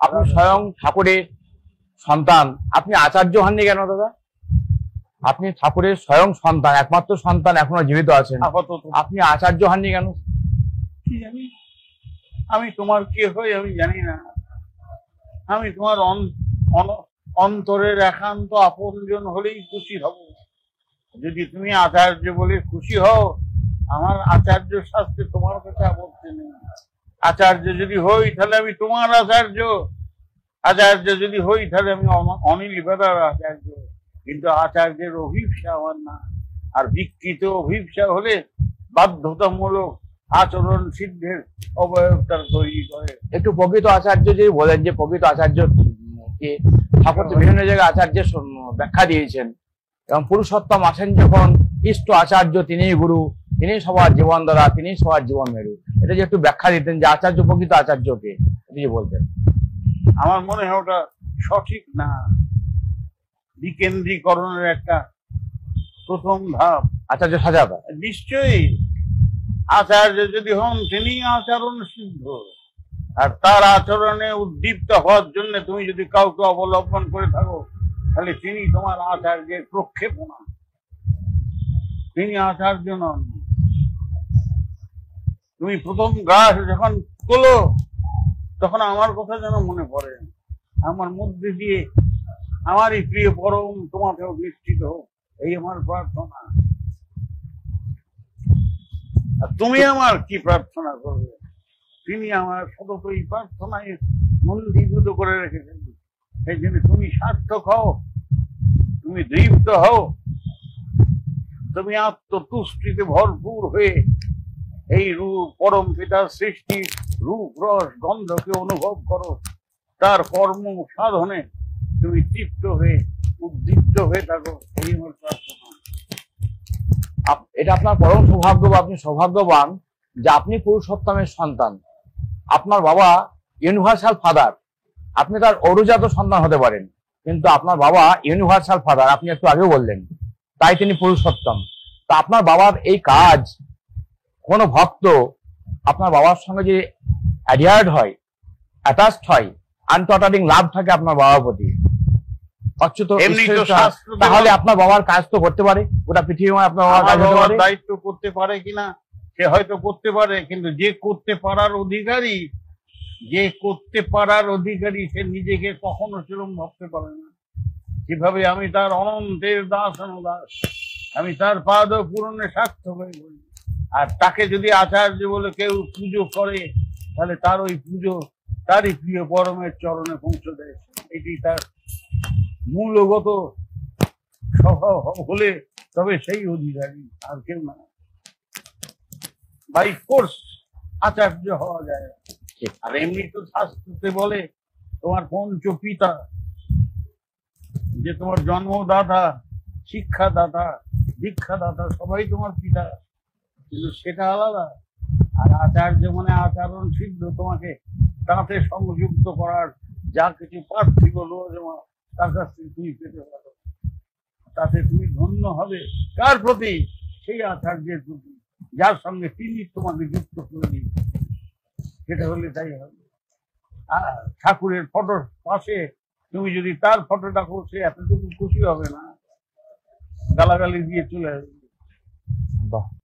আপনি স্বয়ং ঠাকুরের সন্তান, আপনি আচার্য হননি কেন দাদা? আপনি ঠাকুরের স্বয়ং সন্তান, একমাত্র সন্তান, এখনো জীবিত আছেন, আপনি আচার্য হননি কেন? কি জানি আমি তোমার কে হই আমি জানি না। আমি তোমার অন্তরের একান্ত আপনজন হলেই খুশি হব। যদি তুমি আচার্য বলে খুশি হও, আমার আচার্য শাস্ত্রে তোমার কাছে আপত্তি নেই। আচার্য যদি হই তাহলে আমি তোমার আচার্য, আচার্য যদি হই তাহলে আমি অনিল বেদার আচার্য। কিন্তু আচার্যের অভিপ্সা আমার না। আর বিকৃত অভিপ্সা হলে বাধ্যতামূলক আচরণ সিদ্ধের অবয়বটা তৈরি করে। একটু প্রকৃত আচার্য যদি বলেন যে প্রকৃত আচার্য কে? ঠাকুর তো বিভিন্ন জায়গায় আচার্যের ব্যাখ্যা দিয়েছেন, এবং পুরুষোত্তম আসেন যখন ইষ্ট আচার্য, তিনি গুরু, তিনি সবার জীবন দ্বারা, তিনি সবার জীবন মেরু। এটা যে একটু ব্যাখ্যা দিতেন যে আচার্য প্রকৃত আচার্যকে, এটা যে বলতেন। আমার মনে হয় ওটা সঠিক না। বিকেন্দ্রীকরণের একটা প্রথম ধাপ আচার্য সাজাতা। নিশ্চয়ই আচার্য যদি হন তিনি আচরণ সিদ্ধ, আর তার আচরণে উদ্দীপ্ত হওয়ার জন্য তুমি যদি কাউকে অবলম্বন করে থাকো, তাহলে তিনি তোমার আচার্যের প্রক্ষেপণা, তিনি আচার্য নন। তুমি প্রথম গাছ যখন তোলো তখন আমার কথা যেন মনে পড়ে, আমার মধ্যে দিয়ে আমারই প্রিয় পরম তোমাকেও নিশ্চিত হোক, এই আমার প্রার্থনা। আর তুমি আমার কি প্রার্থনা করবে? তিনি আমার সততই প্রার্থনায় মন্দীভূত করে রেখেছেন। সেই জন্য তুমি সার্থক হও, তুমি দৃপ্ত হও, তুমি আত্মতুষ্টিতে ভরপুর হয়ে এই রূপ পরম পিতার সৃষ্টি রূপ রস গন্ধকে অনুভব করো। তার কর্ম সাধনে তুমি তৃপ্ত হয়ে উদ্দীপ্ত হয়ে থাকো, এই আমার প্রার্থনা। এটা আপনার পরম সৌভাগ্য, বা আপনি সৌভাগ্যবান যে আপনি পুরুষোত্তমের সন্তান। আপনার বাবা ইউনিভার্সাল ফাদার, আপনি তার অরুজাত সন্তান হতে পারেন, কিন্তু আপনার বাবা ইউনিভার্সাল ফাদার, আপনি একটু আগেও বললেন, তাই তিনি পুরুষোত্তম। তা আপনার বাবার এই কাজ, কোনো ভক্ত আপনার বাবার সঙ্গে যে অ্যাডিয়ার্ড হয়, অ্যাটাচড হয়, আনটটারিং লাভ থাকে আপনার বাবার প্রতি, তাহলে আপনার বাবার কাজ তো করতে পারে, গোটা পৃথিবী আপনার বাবার কাজ হতে পারে। দায়িত্ব করতে পারে কিনা সে হয়তো করতে পারে, কিন্তু যে করতে পারার অধিকারী, যে করতে পারার অধিকারী, সে নিজেকে কখনো সেরকম ভাবতে পারে না। কিভাবে আমি তার অনন্তের দাস অনুদাস, আমি তার পাদ পূরণে সার্থক হয়ে বলি। আর তাকে যদি আচার্য বলে কেউ পুজো করে, তাহলে তার ওই পুজো তারই প্রিয় পরমের চরণে পৌঁছে দেয়। এটি তার মূলগত স্বভাব হলে তবে সেই অধিকারী, আর কেউ না। বাই কোর্স আচার্য হওয়া যায়। আর এমনি তো শাস্ত্রতে বলে তোমার পঞ্চ পিতা, যে তোমার জন্মদাতা, শিক্ষাদাতা, দীক্ষাদাতা, সবাই তোমার পিতা, কিন্তু সেটা আলাদা। আর আচার্য মানে আচরণ সিদ্ধ, তোমাকে তাতে সংযুক্ত করার যা কিছু পার্থিব লোজমা তার কাছ থেকে তুমি পেতে পারো, তাতে তুমি ধন্য হবে। কার প্রতি? সেই আচার্যের প্রতি, যার সঙ্গে তিনি তোমাকে যুক্ত করে দিন। সেটা হলে তাই হবে। আর ঠাকুরের ফটোর পাশে তুমি যদি তার ফটোটা করছে, এতটুকু খুশি হবে না, গালাগালি দিয়ে চলে আসবে। বাহ।